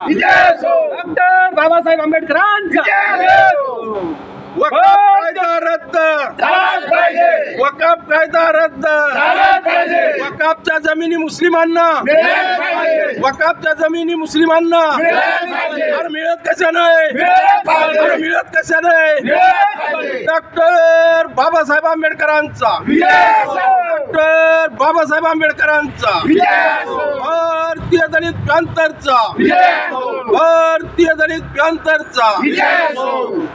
Doctor Babasaheb आंबेडकरांचा वकफ कायदा रद्द झालाच पाहिजे. वकफ कायदा रद्द झालाच पाहिजे. वकफच्या जमिनी मुस्लिमांना मिळाल्याच पाहिजे. वकफच्या जमिनी मुस्लिमांना मिळाल्याच पाहिजे. अरे मिळत कशा नाही मिळाल्याच पाहिजे. अरे मिळत कशा नाही मिळाल्याच पाहिजे. डॉक्टर बाबासाहेब आंबेडकरांचा विजय असो. डॉक्टर बाबासाहेब आंबेडकरांचा विजय असो. भारतीय दलित पॅंथरचा विजय असो. भारतीय दलित पॅंथरचा विजय असो.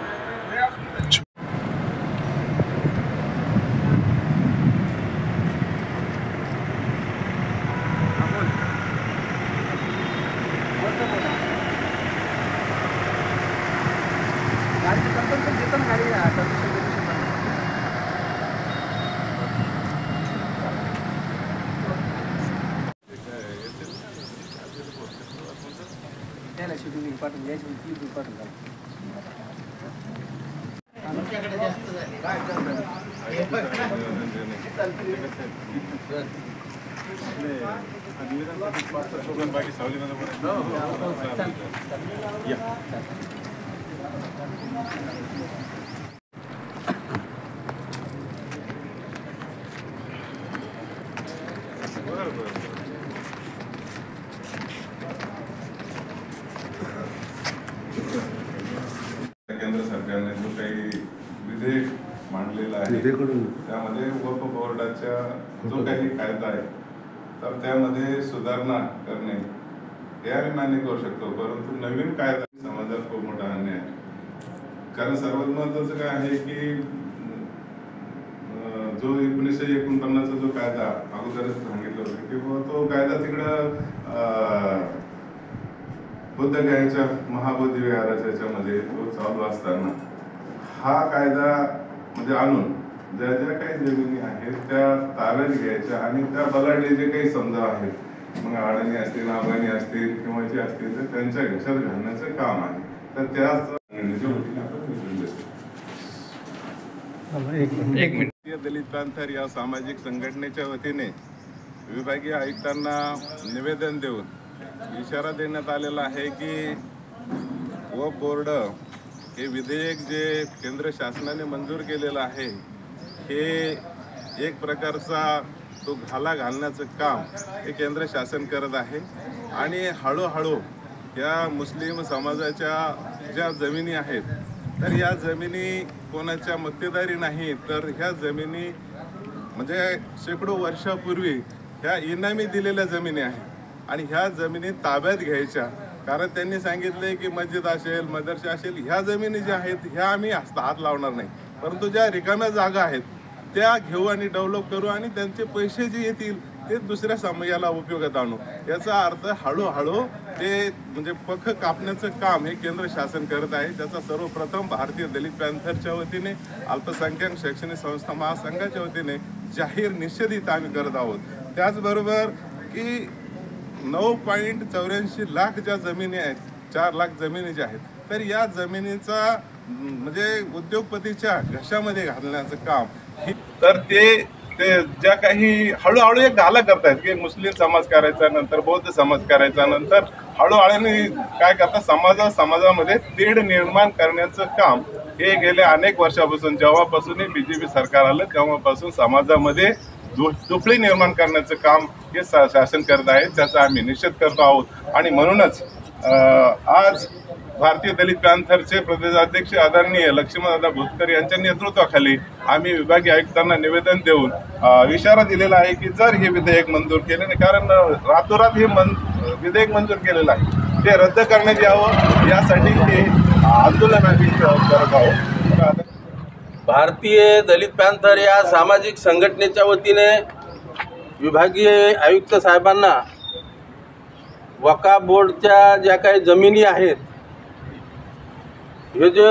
केंद्र सरकारने जो काही विधेयक मांडलेला आहे त्यामध्ये वक्फ बोर्डाचा जो काही कायदा आहे तर त्यामध्ये सुधारणा करणे हे आम्ही मान्य करू शकतो, परंतु नवीन कायदा समाजात खूप मोठा अन्याय आहे. कारण सर्वात महत्वाचं काय आहे की जो 1949 चा जो कायदा अगोदरच सांगितलं होतं की तो कायदा तिकडं बुद्धगयाच्या महाबोधी विहाराच्या याच्यामध्ये तो चालू असताना हा कायदा म्हणजे आणून ज्या ज्या काही जमिनी आहेत त्या ताब्यात घ्यायच्या आणि त्या बलाढ्य जे काही समजा आहेत मग अडाणी असतील अफगाणी असतील किंवा जे असतील तर त्यांच्या घशात घालण्याचं काम आहे. तर त्याच भारतीय दलित पॅंथर या सामाजिक संघटनेच्या वतीने विभागीय आयुक्तांना निवेदन देऊन इशारा देण्यात आलेला आहे की वक्फ बोर्ड हे विधेयक जे केंद्र शासनाने मंजूर केलेलं आहे हे एक प्रकारचा तो घाला घालण्याचं काम हे केंद्र शासन करत आहे आणि हळूहळू या मुस्लिम समाजाच्या ज्या जमिनी आहेत तर या जमिनी कोणाच्या मक्तेदारी नाही, तर ह्या जमिनी म्हणजे शेकडो वर्षापूर्वी ह्या इनामी दिलेल्या जमिनी आहेत आणि ह्या जमिनी ताब्यात घ्यायच्या. कारण त्यांनी सांगितले की मस्जिद असेल मदरसा असेल ह्या जमिनी ज्या आहेत ह्या आम्ही हात लावणार नाही, परंतु ज्या रिकाम्या जागा आहेत त्या घेऊ आणि डेव्हलप करू आणि त्यांचे पैसे जे येतील ते दुसऱ्या समाजाला उपयोगात आणू. याचा अर्थ हळूहळू ते म्हणजे पख कापण्याचं काम हे केंद्र शासन करत आहे. त्याचा सर्वप्रथम भारतीय दलित पॅंथरच्या वतीने अल्पसंख्याक शैक्षणिक संस्था महासंघाच्या वतीने जाहीर निषेधित आम्ही करत आहोत. त्याचबरोबर की 9.84 लाख ज्या जमिनी आहेत 4 लाख जमिनी ज्या आहेत तर या जमिनीचा म्हणजे उद्योगपतीच्या घशामध्ये घालण्याचं काम तर ते ज्या काही हळूहळू एक घाला करतायत की मुस्लिम समाज करायचा नंतर बौद्ध समाज करायचा नंतर हळूहळू काय करतात समाजामध्ये तेढ निर्माण करण्याचं काम हे गेल्या अनेक वर्षापासून जेव्हापासून बीजेपी सरकार आलं तेव्हापासून समाजामध्ये दुफळी निर्माण करण्याचं काम हे शासन करत आहे. त्याचा आम्ही निषेध करतो आहोत आणि म्हणूनच आज भारतीय दलित पॅंथरचे प्रदेशाध्यक्ष आदरणीय लक्ष्मणदादा भुजकर यांच्या नेतृत्वाखाली आम्ही विभागीय आयुक्तांना निवेदन देऊन इशारा दिलेला आहे की जर हे विधेयक मंजूर केले नाही, कारण रातोरात हे विधेयक मंजूर केलेलं आहे ते रद्द करण्यात यावं यासाठी हे आंदोलन आम्ही करत आहोत. भारतीय दलित पॅंथर या सामाजिक संघटनेच्या वतीने विभागीय आयुक्त साहेबांना वक्फ बोर्डच्या ज्या काही जमिनी आहेत हे जो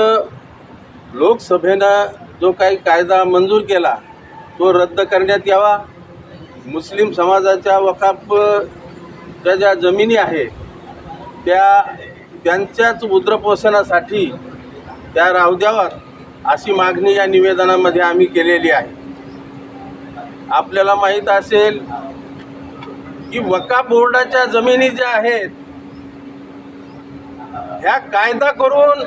लोकसभेनं जो काही कायदा मंजूर केला तो रद्द करण्यात यावा. मुस्लिम समाजाच्या वक्फच्या ज्या जमिनी आहेत त्यांच्याच उद्रपोषणासाठी त्या राहू द्याव्यात अशी मागणी या निवेदनामध्ये आम्ही केलेली आहे. आपल्याला माहीत असेल की वक्फ बोर्डाच्या जमिनी ज्या आहेत ह्या कायदा करून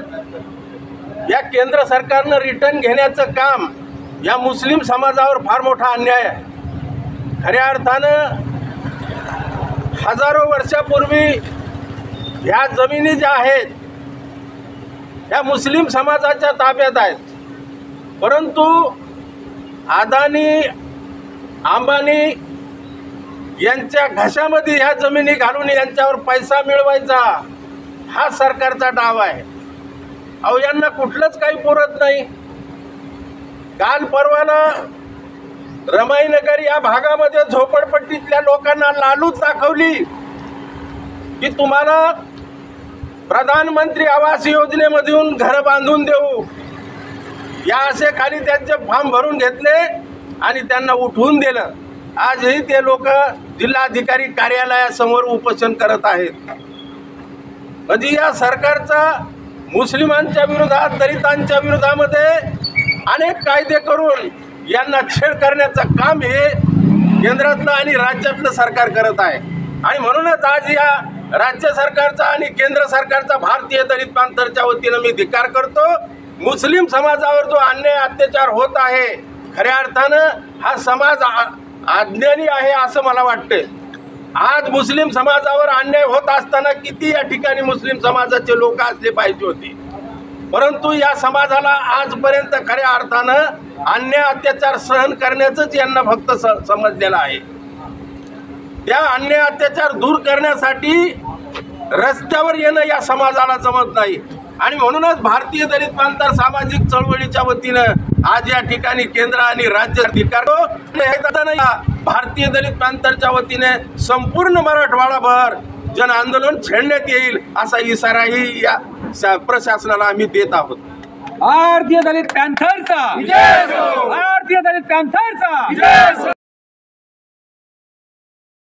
या केंद्र सरकारनं रिटर्न घेण्याचं काम या मुस्लिम समाजावर फार मोठा अन्याय आहे. खऱ्या अर्थानं हजारो वर्षापूर्वी ह्या जमिनी ज्या आहेत ह्या मुस्लिम समाजाच्या ताब्यात आहेत, परंतु अदानी अंबानी यांच्या घशामध्ये ह्या जमिनी घालून यांच्यावर पैसा मिळवायचा हा सरकारचा डाव आहे. अहो, यांना कुठलंच काही पुरत नाही. काल परवाला रमाईनगर या भागामध्ये झोपडपट्टीतल्या लोकांना लालूच दाखवली की तुम्हाला प्रधानमंत्री आवास योजनेमधून घर बांधून देऊ, या असे खाली त्यांचे फॉर्म भरून घेतले आणि त्यांना उठवून दिलं. आजही ते लोक जिल्हाधिकारी कार्यालयासमोर उपोषण करत आहेत. म्हणजे या सरकारचा मुस्लिमांच्या विरोधात, दलितांच्या विरोधामध्ये अनेक कायदे करून यांना छेड करण्याचं काम हे केंद्रातलं आणि राज्यातलं सरकार करत आहे. आणि म्हणूनच आज या राज्य सरकारचा आणि केंद्र सरकारचा भारतीय दलित पॅंथरच्या वतीनं मी धिक्कार करतो. मुस्लिम समाजावर जो अन्याय अत्याचार होत आहे, खऱ्या अर्थानं हा समाज अज्ञानी आहे असं मला वाटते. आज मुस्लिम समाजावर अन्याय होत असताना किती या ठिकाणी मुस्लिम समाजाचे लोक असले पाहिजे होते, परंतु या समाजाला आजपर्यंत खऱ्या अर्थानं अन्याय अत्याचार सहन करण्याचंच यांना फक्त समजलेलं आहे. त्या अन्याय अत्याचार दूर करण्यासाठी रस्त्यावर येणं या समाजाला जमत नाही. आणि म्हणूनच भारतीय दलित पॅंथर सामाजिक चळवळीच्या वतीनं आज या ठिकाणी केंद्र आणि राज्य भारतीय दलित पॅंथरच्या वतीने संपूर्ण मराठवाडाभर जन आंदोलन छेडण्यात येईल असा इशाराही या प्रशासनाला आम्ही देत आहोत. भारतीय दलित पॅंथरचा जय हो. भारतीय दलित पॅंथरचा जय हो.